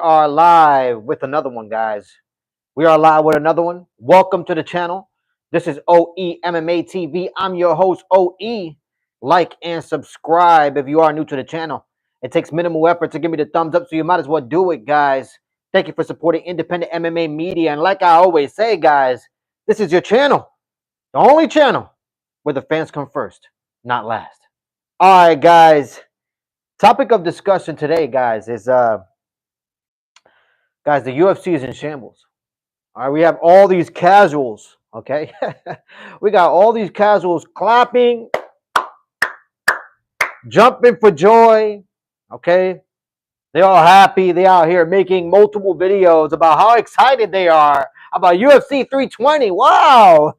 Are live with another one, guys. We are live with another one. Welcome to the channel. This is OE MMA TV. I'm your host, OE. Like and subscribe if you are new to the channel. It takes minimal effort to give me the thumbs up, so you might as well do it, guys. Thank you for supporting independent MMA media. And like I always say, guys, this is your channel, the only channel where the fans come first, not last. All right, guys. Topic of discussion today, guys, is guys, the UFC is in shambles. All right, we have all these casuals. Okay, we got all these casuals clapping, jumping for joy. Okay, they all happy. They out here making multiple videos about how excited they are about UFC 320. Wow,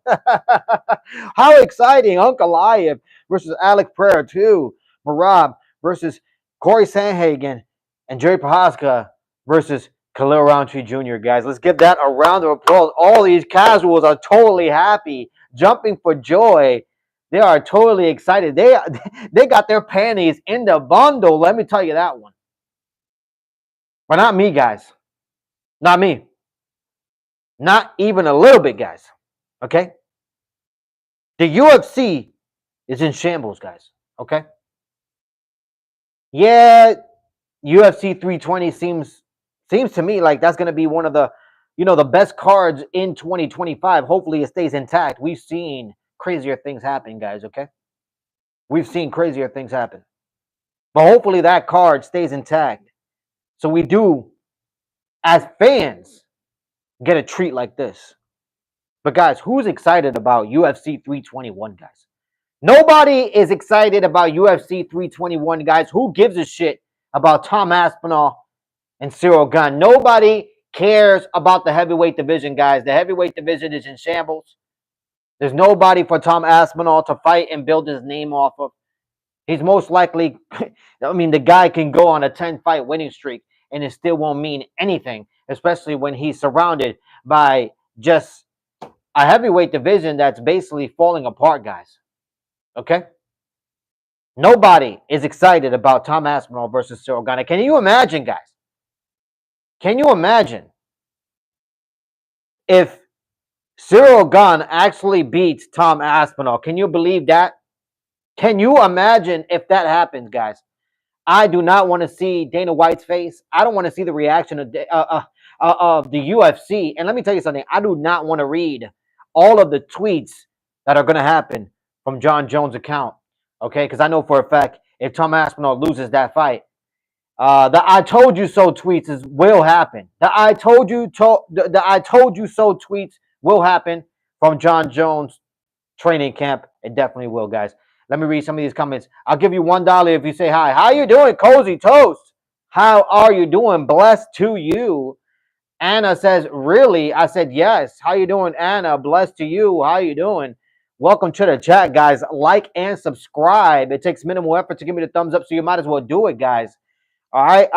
how exciting! Ankalaev versus Alex Pereira 2. Marab versus Corey Sandhagen, and Jerry Prohaska versus Khalil Roundtree Jr., guys. Let's give that a round of applause. All these casuals are totally happy, jumping for joy. They are totally excited. They got their panties in the bundle. Let me tell you that one. But not me, guys. Not me. Not even a little bit, guys. Okay? The UFC is in shambles, guys. Okay? Yeah, UFC 320 seems to me like that's going to be one of the the best cards in 2025. Hopefully it stays intact. We've seen crazier things happen, guys, okay? We've seen crazier things happen. But hopefully that card stays intact. So we do, as fans, get a treat like this. But guys, who's excited about UFC 321, guys? Nobody is excited about UFC 321, guys. Who gives a shit about Tom Aspinall and Cyril Gane? Nobody cares about the heavyweight division, guys. The heavyweight division is in shambles. There's nobody for Tom Aspinall to fight and build his name off of. He's most likely, I mean, the guy can go on a 10-fight winning streak and it still won't mean anything, especially when he's surrounded by just a heavyweight division that's basically falling apart, guys. Okay? Nobody is excited about Tom Aspinall versus Cyril Gane. Can you imagine, guys? Can you imagine if Cyril Gane actually beats Tom Aspinall? Can you believe that? Can you imagine if that happens, guys? I do not want to see Dana White's face. I don't want to see the reaction of the UFC. And let me tell you something. I do not want to read all of the tweets that are going to happen from John Jones' account. Okay? Because I know for a fact if Tom Aspinall loses that fight, the "I told you so" tweets will happen. The "I told you so" tweets will happen from John Jones training camp. It definitely will, guys. Let me read some of these comments. I'll give you $1 if you say hi. How you doing, Cozy Toast? How are you doing? Blessed to you. Anna says, really? I said, yes. How you doing, Anna? Blessed to you. How you doing? Welcome to the chat, guys. Like and subscribe. It takes minimal effort to give me the thumbs up, so you might as well do it, guys. All right.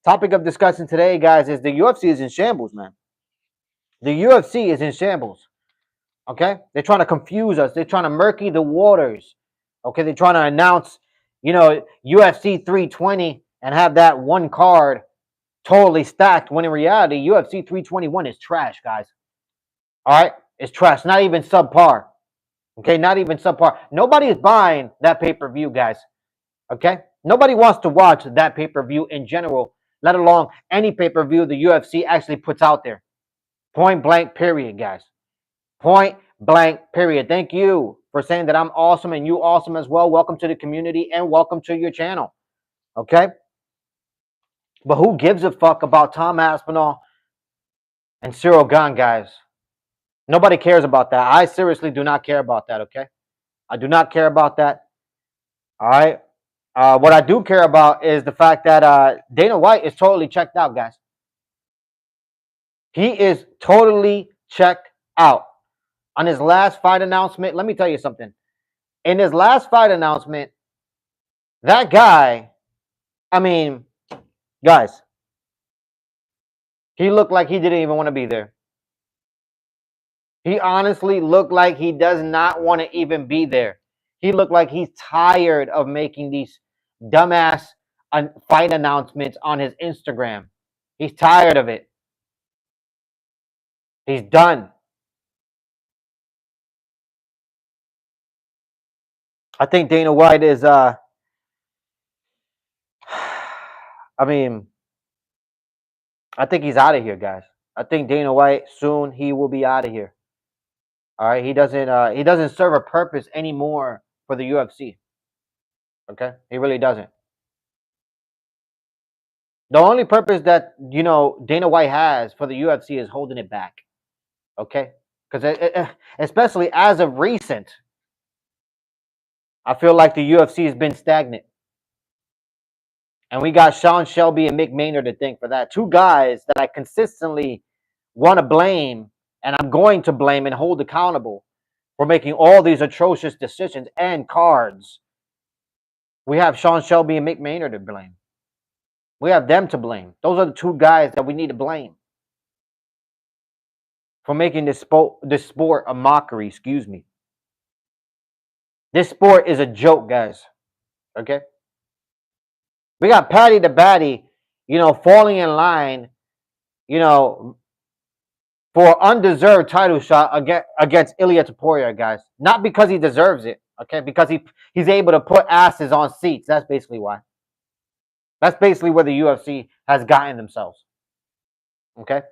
Topic of discussion today, guys, is the UFC is in shambles, man. The UFC is in shambles. Okay? They're trying to confuse us. They're trying to murky the waters. Okay? They're trying to announce, UFC 320 and have that one card totally stacked, when in reality, UFC 321 is trash, guys. All right? It's trash. Not even subpar. Okay? Not even subpar. Nobody is buying that pay-per-view, guys. Okay? Nobody wants to watch that pay-per-view in general, let alone any pay-per-view the UFC actually puts out there. Point blank, period, guys. Point blank, period. Thank you for saying that I'm awesome and you awesome as well. Welcome to the community and welcome to your channel. Okay? But who gives a fuck about Tom Aspinall and Cyril Gane, guys? Nobody cares about that. I seriously do not care about that, okay? I do not care about that. All right? What I do care about is the fact that Dana White is totally checked out, guys. He is totally checked out. On his last fight announcement, let me tell you something. In his last fight announcement, that guy, I mean, guys, he looked like he didn't even want to be there. He honestly looked like he does not want to even be there. He looked like he's tired of making these dumbass fight announcements on his Instagram. He's tired of it. He's done. I think Dana White is I mean, I think he's out of here, guys. I think Dana White soon he will be out of here. All right, he doesn't serve a purpose anymore for the UFC. Okay? He really doesn't. The only purpose that, Dana White has for the UFC is holding it back. Okay? Cuz especially as of recent, I feel like the UFC has been stagnant. And we got Sean Shelby and Mick Maynard to thank for that. Two guys that I consistently want to blame, and I'm going to blame and hold accountable for making all these atrocious decisions and cards. We have Sean Shelby and Mick Maynard to blame. We have them to blame. Those are the two guys that we need to blame for making this sport a mockery. Excuse me. This sport is a joke, guys. Okay? We got Paddy the Baddy, falling in line, for undeserved title shot against Ilia Topuria, guys. Not because he deserves it, okay? Because he's able to put asses on seats. That's basically why. That's basically where the UFC has gotten themselves. Okay?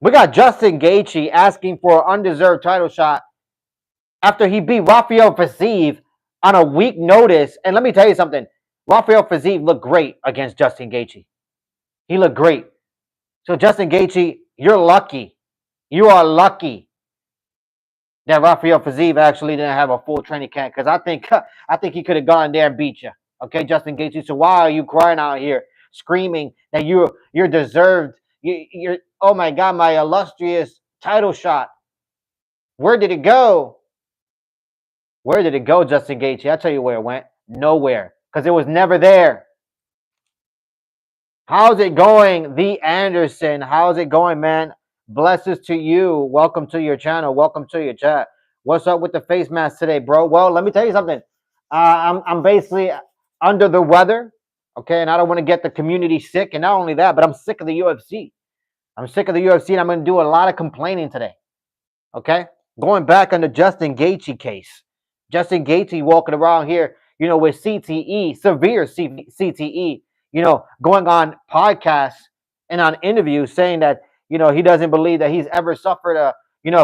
We got Justin Gaethje asking for an undeserved title shot after he beat Rafael Fiziev on a week notice. And let me tell you something. Rafael Fiziev looked great against Justin Gaethje. He looked great. So Justin Gaethje, you're lucky. You are lucky that Rafael Fiziev actually didn't have a full training camp, because I think he could have gone there and beat you. Okay, Justin Gaethje. So why are you crying out here, screaming that you're deserved? You're oh my God, my illustrious title shot. Where did it go? Where did it go, Justin Gaethje? I'll tell you where it went. Nowhere, because it was never there. How's it going, The Anderson? How's it going, man? Blessings to you. Welcome to your channel. Welcome to your chat. What's up with the face mask today, bro? Well, let me tell you something. I'm basically under the weather, okay? And I don't want to get the community sick. And not only that, but I'm sick of the UFC. I'm sick of the UFC, and I'm going to do a lot of complaining today, okay? Going back on the Justin Gaethje case. Justin Gaethje walking around here, with CTE, severe CTE, going on podcasts and on interviews saying that, he doesn't believe that he's ever suffered a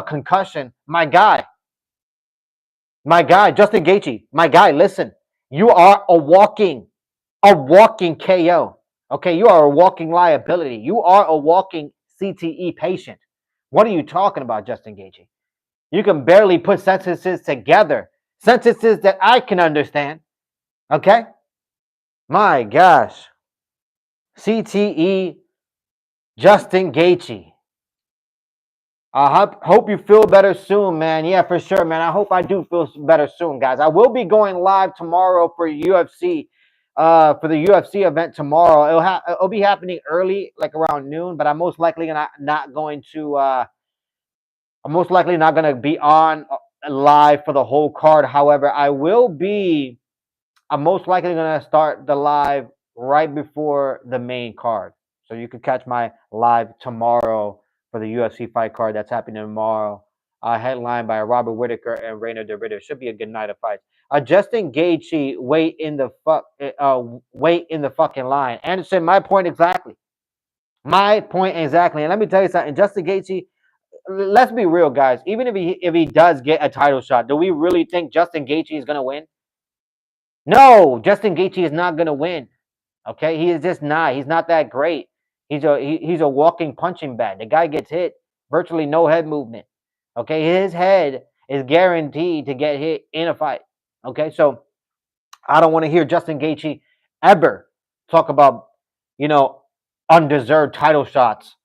concussion. My guy, Justin Gaethje, my guy, listen, you are a walking KO. Okay, you are a walking liability. You are a walking CTE patient. What are you talking about, Justin Gaethje? You can barely put sentences together. Sentences that I can understand. Okay? My gosh. CTE, Justin Gaethje. I hope you feel better soon, man. Yeah, for sure, man. I hope I do feel better soon, guys. I will be going live tomorrow for UFC, for the UFC event tomorrow. It'll be happening early, like around noon, but I'm most likely not going to. I'm most likely not going to be on live for the whole card. However, I'm most likely going to start the live right before the main card. So you can catch my live tomorrow for the UFC fight card that's happening tomorrow. Headlined by Robert Whittaker and Reina Derrida. Should be a good night of fights. Justin Gaethje, wait in the fucking line. Anderson, my point exactly. My point exactly. And let me tell you something. Justin Gaethje, let's be real, guys. Even if he does get a title shot, do we really think Justin Gaethje is gonna win? No, Justin Gaethje is not gonna win. Okay, he is just not. He's not that great. He's a walking punching bag. The guy gets hit, virtually no head movement. Okay, his head is guaranteed to get hit in a fight. Okay, so I don't want to hear Justin Gaethje ever talk about, undeserved title shots.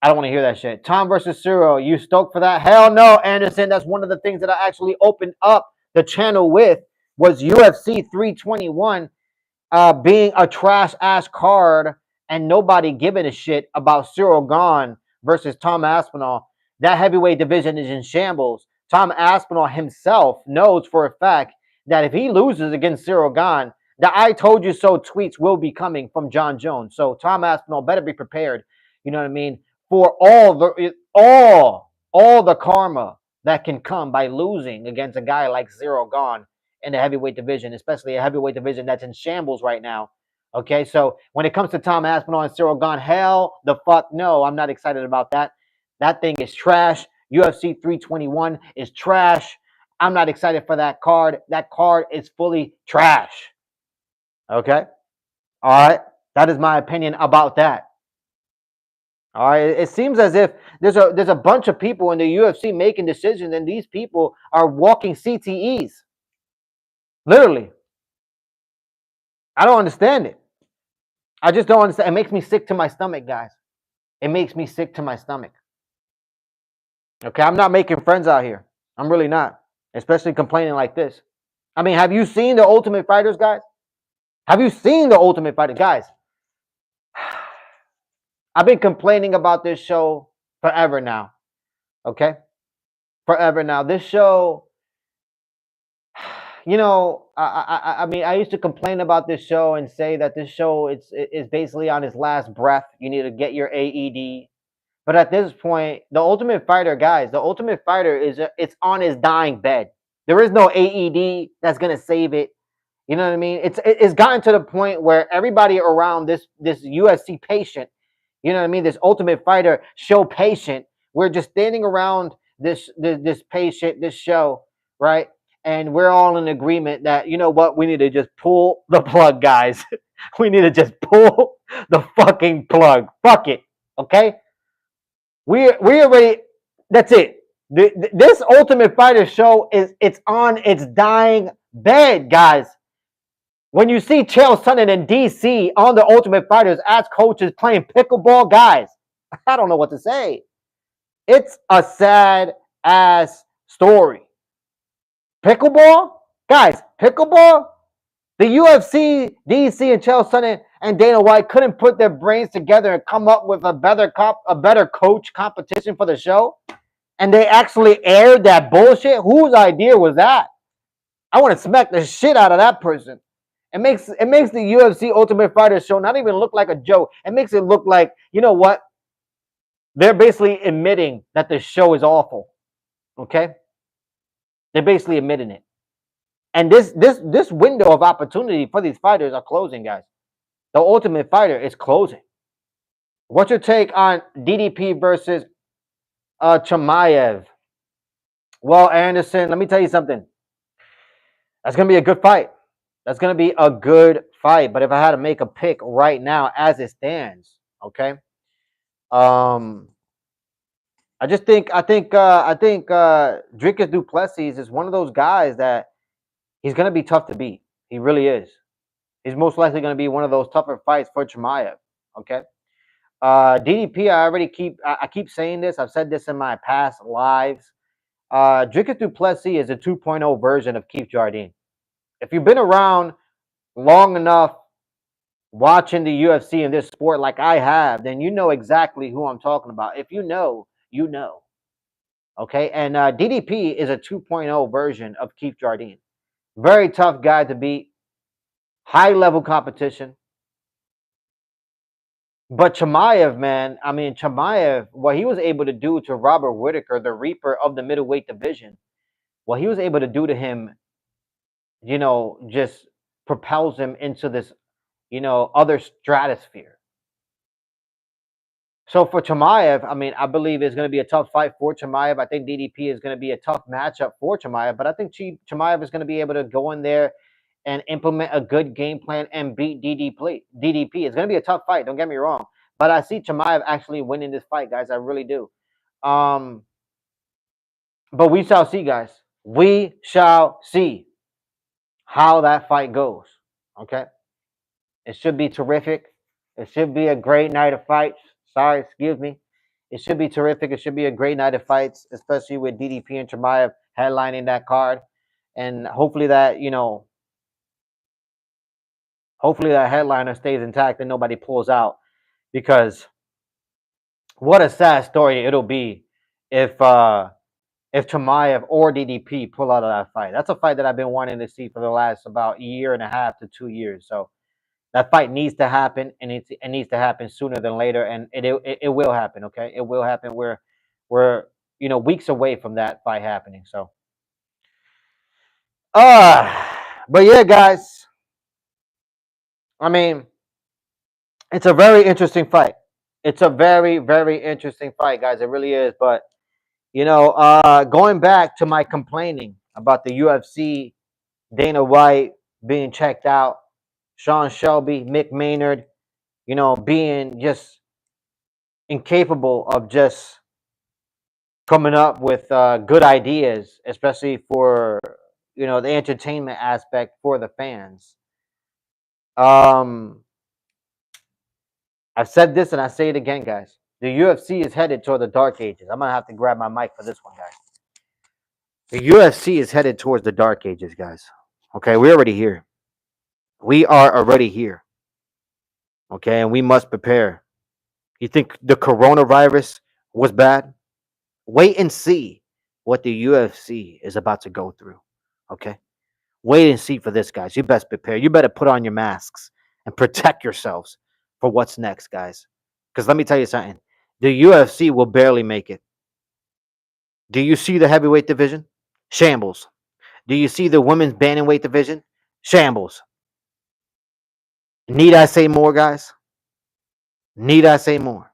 I don't want to hear that shit. Tom versus Cyril, you stoked for that? Hell no, Anderson. That's one of the things that I actually opened up the channel with, was UFC 321 being a trash ass card and nobody giving a shit about Cyril Gane versus Tom Aspinall. That heavyweight division is in shambles. Tom Aspinall himself knows for a fact that if he loses against Cyril Gane, The "I told you so" tweets will be coming from Jon Jones. So Tom Aspinall better be prepared. You know what I mean? For all the karma that can come by losing against a guy like Zero Gone in the heavyweight division, especially a heavyweight division that's in shambles right now. Okay, so when it comes to Tom Aspinall and Cyril Gane, hell the fuck no, I'm not excited about that. That thing is trash. UFC 321 is trash. I'm not excited for that card. That card is fully trash. Okay, all right. That is my opinion about that. All right. It seems as if there's a bunch of people in the UFC making decisions, and these people are walking CTEs. Literally, I don't understand it. I just don't understand. It makes me sick to my stomach, guys. It makes me sick to my stomach. Okay, I'm not making friends out here. I'm really not, especially complaining like this. I mean, have you seen the Ultimate Fighters, guys? Have you seen the Ultimate Fighter, guys? I've been complaining about this show forever now. Okay, forever now. This show, you know, I mean, I used to complain about this show and say that this show it's basically on its last breath. You need to get your AED. But at this point, the Ultimate Fighter, guys, the Ultimate Fighter it's on his dying bed. There is no AED that's gonna save it. You know what I mean? It's gotten to the point where everybody around this UFC patient, you know what I mean, this Ultimate Fighter show patient, we're just standing around this patient, this show, right? And we're all in agreement that, you know what, we need to just pull the plug, guys. We need to just pull the fucking plug. Fuck it, okay? We already. That's it. This Ultimate Fighter show it's on its dying bed, guys. When you see Chael Sonnen and DC on the Ultimate Fighters as coaches playing pickleball, guys, I don't know what to say. It's a sad ass story. Pickleball, guys, pickleball. The UFC, DC, and Chael Sonnen and Dana White couldn't put their brains together and come up with a better coach competition for the show, and they actually aired that bullshit. Whose idea was that? I want to smack the shit out of that person. It makes the UFC Ultimate Fighter show not even look like a joke. It makes it look like, you know what? They're basically admitting that the show is awful. Okay? They're basically admitting it. And this window of opportunity for these fighters are closing, guys. The Ultimate Fighter is closing. What's your take on DDP versus Chimaev? Well, Anderson, let me tell you something. That's going to be a good fight. That's going to be a good fight. But if I had to make a pick right now as it stands, okay? I think Dricus Du Plessis is one of those guys that he's going to be tough to beat. He really is. He's most likely going to be one of those tougher fights for Chimaev. Okay. DDP, I keep saying this. I've said this in my past lives. Dricus Du Plessis is a 2.0 version of Keith Jardine. If you've been around long enough watching the UFC in this sport like I have, then you know exactly who I'm talking about. If you know, you know. Okay. And DDP is a 2.0 version of Keith Jardine. Very tough guy to beat. High level competition. But Chimaev, man, I mean, Chimaev, what he was able to do to Robert Whittaker, the Reaper of the middleweight division, what he was able to do to him, you know, just propels him into this, you know, other stratosphere. So for Chimaev, I mean, I believe it's going to be a tough fight for Chimaev. I think DDP is going to be a tough matchup for Chimaev, but I think Chimaev is going to be able to go in there and implement a good game plan and beat DDP. It's going to be a tough fight. Don't get me wrong, but I see Chimaev actually winning this fight, guys. I really do. But we shall see, guys. We shall see how that fight goes. Okay, it should be terrific. It should be a great night of fights. Sorry, excuse me. It should be terrific. It should be a great night of fights, especially with DDP and Chimaev headlining that card, and hopefully that, you know, hopefully that headliner stays intact and nobody pulls out, because what a sad story it'll be if if Chimaev or DDP pull out of that fight. That's a fight that I've been wanting to see for the last about year and a half to 2 years. So that fight needs to happen, and it needs to happen sooner than later, and it will happen. Okay, it will happen. We're weeks away from that fight happening. So, but yeah, guys. I mean, it's a very interesting fight. It's a very, very interesting fight, guys. It really is. But going back to my complaining about the UFC, Dana White being checked out, Sean Shelby, Mick Maynard, being just incapable of just coming up with good ideas, especially for the entertainment aspect for the fans. I've said this and I say it again, guys. The UFC is headed toward the dark ages. I'm gonna have to grab my mic for this one, guys. The UFC is headed towards the dark ages, guys. Okay, we're already here. We are already here. Okay, and we must prepare. You think the coronavirus was bad? Wait and see what the UFC is about to go through. Okay, wait and see for this, guys. You best prepare. You better put on your masks and protect yourselves for what's next, guys. Because let me tell you something. The UFC will barely make it. Do you see the heavyweight division? Shambles. Do you see the women's bantamweight division? Shambles. Need I say more, guys? Need I say more?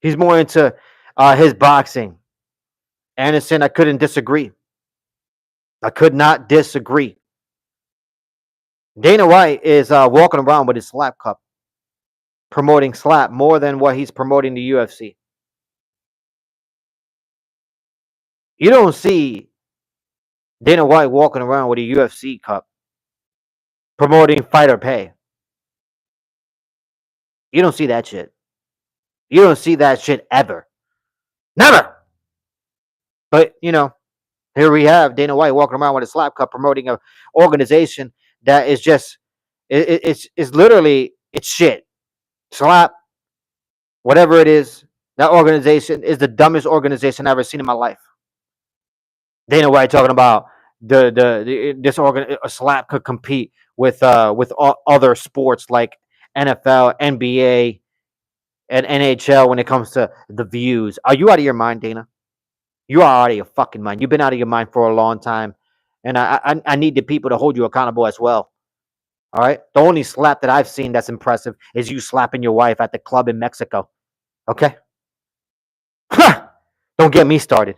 He's more into his boxing. Anderson, I couldn't disagree. I could not disagree. Dana White is walking around with his slap cup, promoting slap more than what he's promoting the UFC. You don't see Dana White walking around with a UFC cup, promoting fighter pay. You don't see that shit. You don't see that shit ever. Never. But, here we have Dana White walking around with a slap cup promoting an organization that is just, it's literally, it's shit. Slap, whatever it is, that organization is the dumbest organization I've ever seen in my life. Dana White talking about a slap could compete with other sports like NFL, NBA, and NHL when it comes to the views. Are you out of your mind, Dana? You are out of your fucking mind. You've been out of your mind for a long time, and I need the people to hold you accountable as well. All right. The only slap that I've seen that's impressive is you slapping your wife at the club in Mexico. Okay. Don't get me started.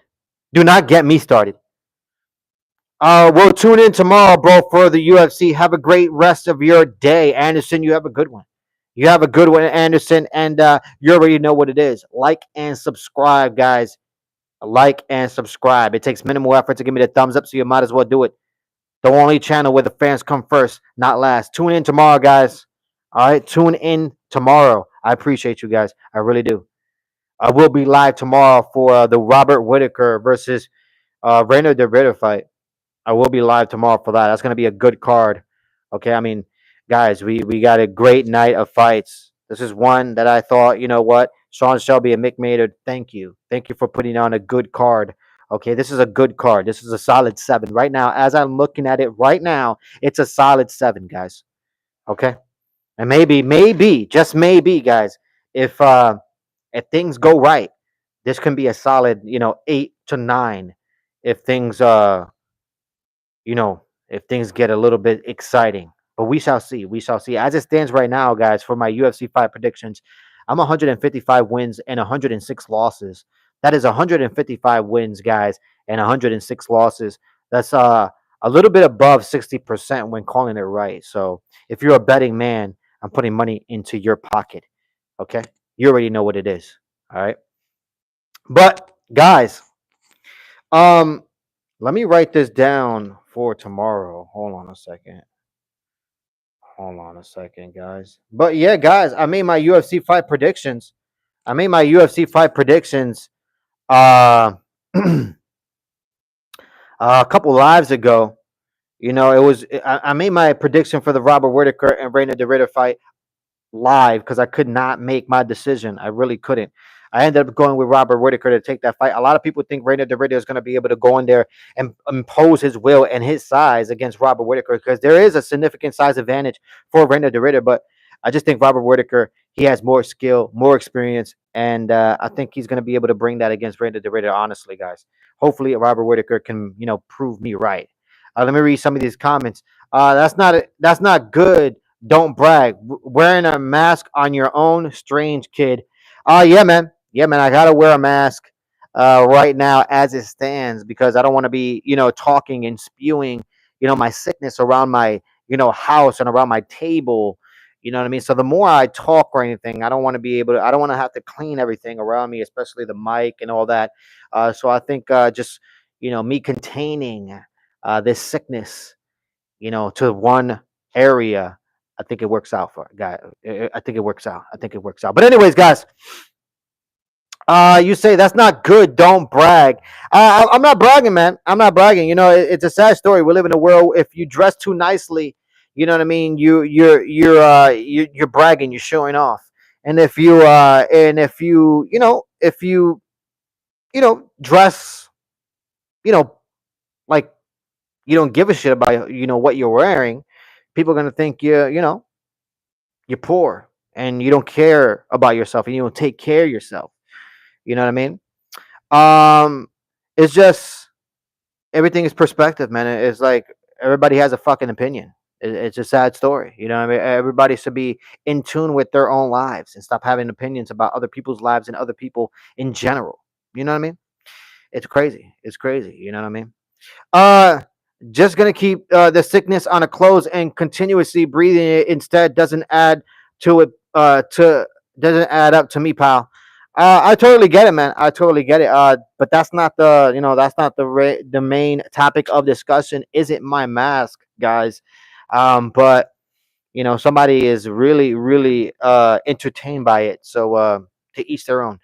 Do not get me started. We'll tune in tomorrow, bro, for the UFC. Have a great rest of your day, Anderson. You have a good one. You have a good one, Anderson, and you already know what it is. Like and subscribe, guys. Like and subscribe. It takes minimal effort to give me the thumbs up, so you might as well do it. The only channel where the fans come first, not last. Tune in tomorrow, guys. All right, tune in tomorrow. I appreciate you guys. I really do. I will be live tomorrow for the Robert Whitaker versus Reina de Ritter fight. I will be live tomorrow for that. That's going to be a good card. Okay, I mean, guys, we got a great night of fights. This is one that I thought, you know what, Sean Shelby and Mick Maynard, thank you. Thank you for putting on a good card. Okay, this is a good card. This is a solid 7. Right now, as I'm looking at it right now, it's a solid 7, guys. Okay? And maybe, just maybe, guys, if things go right, this can be a solid, 8 to 9 if things if things get a little bit exciting. But we shall see. We shall see. As it stands right now, guys, for my UFC fight predictions, I'm 155 wins and 106 losses. That is 155 wins, guys, and 106 losses. That's a little bit above 60% when calling it right. So if you're a betting man, I'm putting money into your pocket. Okay? You already know what it is. All right. But guys, let me write this down for tomorrow. Hold on a second. Hold on a second, guys. But yeah, guys, I made my UFC fight predictions. I made my UFC fight predictions a couple lives ago. It was I made my prediction for the Robert Whitaker and Reina de Ritter fight live because I could not make my decision. I really couldn't. I ended up going with Robert Whitaker to take that fight. A lot of people think Reina de Ridder is going to be able to go in there and impose his will and his size against Robert Whitaker because there is a significant size advantage for Reina de Ridder. But I just think Robert Whitaker, he has more skill, more experience, and I think he's going to be able to bring that against Reina de Ridder. Honestly, guys, hopefully Robert Whitaker can prove me right. Let me read some of these comments. That's not good. Don't brag. Wearing a mask on your own, strange kid. Yeah, man. Yeah, man. I gotta wear a mask right now as it stands because I don't want to be, talking and spewing, my sickness around my, house and around my table. You know what I mean? So the more I talk or anything, I don't want to be able to. I don't want to have to clean everything around me, especially the mic and all that. So I think just me containing this sickness to one area, I think it works out for guy. I think it works out. I think it works out. But anyways, guys, you say that's not good. Don't brag. I'm not bragging, man. I'm not bragging. It's a sad story. We live in a world. If you dress too nicely, you know what I mean. You're bragging. You're showing off. And if you dress, you know like you don't give a shit about what you're wearing, people are gonna think you're poor and you don't care about yourself and you don't take care of yourself. You know what I mean? Um, it's just everything is perspective, man. It's like everybody has a fucking opinion. It's a sad story. You know what I mean? Everybody should be in tune with their own lives and stop having opinions about other people's lives and other people in general. You know what I mean? It's crazy. It's crazy. You know what I mean? Uh, just gonna keep the sickness on a clothes and continuously breathing it instead doesn't add to it. To doesn't add up to me, pal. I totally get it, man. I totally get it. But that's not the main topic of discussion. Is it my mask, guys? But somebody is really, really entertained by it. So to each their own.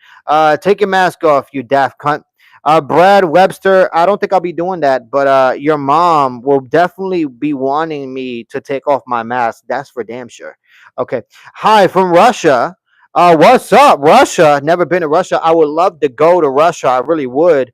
Take your mask off, you daft cunt. Brad Webster, I don't think I'll be doing that, but your mom will definitely be wanting me to take off my mask. That's for damn sure. Okay. Hi from Russia. What's up, Russia? Never been to Russia. I would love to go to Russia. I really would.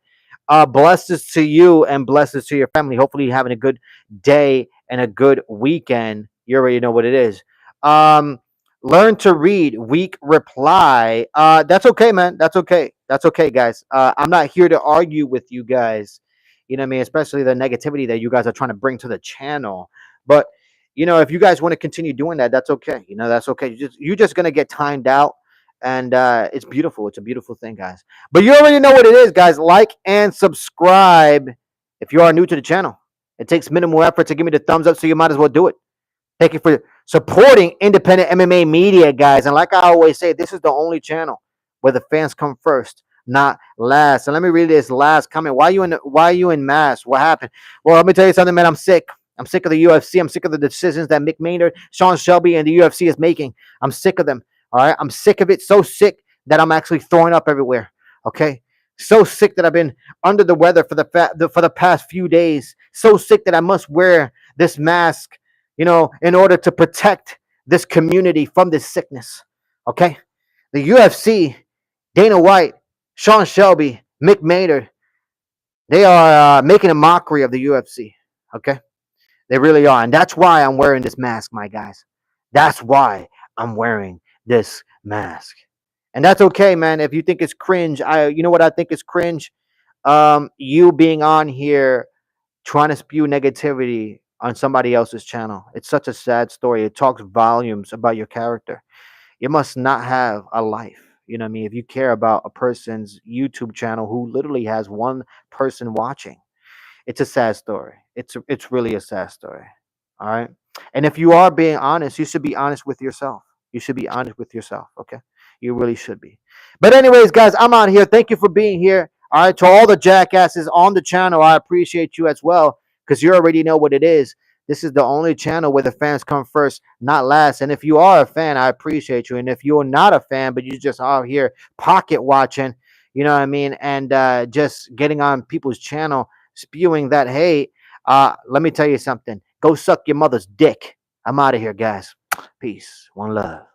Blessings to you and blessings to your family. Hopefully, you're having a good day and a good weekend. You already know what it is. Um, Learn to read. Weak reply. That's okay, man. That's okay. That's okay, guys. I'm not here to argue with you guys. You know what I mean? Especially the negativity that you guys are trying to bring to the channel. But if you guys want to continue doing that, that's okay. That's okay. You're just gonna get timed out, and it's beautiful. It's a beautiful thing, guys. But you already know what it is, guys. Like and subscribe if you are new to the channel. It takes minimal effort to give me the thumbs up, so you might as well do it. Thank you for supporting independent MMA media, guys. And like I always say, this is the only channel where the fans come first, not last. And let me read this last comment. Why are you in mass? What happened? Well, let me tell you something, man. I'm sick. I'm sick of the UFC. I'm sick of the decisions that Mick Maynard, Sean Shelby, and the UFC is making. I'm sick of them. All right. I'm sick of it. So sick that I'm actually throwing up everywhere. Okay. So sick that I've been under the weather for the past few days. So sick that I must wear this mask in order to protect this community from this sickness. Okay? The UFC, Dana White, Sean Shelby, Mick Maynard, they are making a mockery of the UFC. Okay? They really are. And that's why I'm wearing this mask, my guys. That's why I'm wearing this mask. And that's okay, man. If you think it's cringe, you know what I think is cringe? You being on here trying to spew negativity on somebody else's channel. It's such a sad story. It talks volumes about your character. You must not have a life. You know what I mean? If you care about a person's YouTube channel who literally has one person watching, it's a sad story. It's really a sad story. All right. And if you are being honest, you should be honest with yourself. You should be honest with yourself. Okay. You really should be. But anyways, guys, I'm out here. Thank you for being here. All right. To all the jackasses on the channel, I appreciate you as well because you already know what it is. This is the only channel where the fans come first, not last. And if you are a fan, I appreciate you. And if you're not a fan, but you just out here pocket watching, you know what I mean, and just getting on people's channel, spewing that hate, let me tell you something. Go suck your mother's dick. I'm out of here, guys. Peace. One love.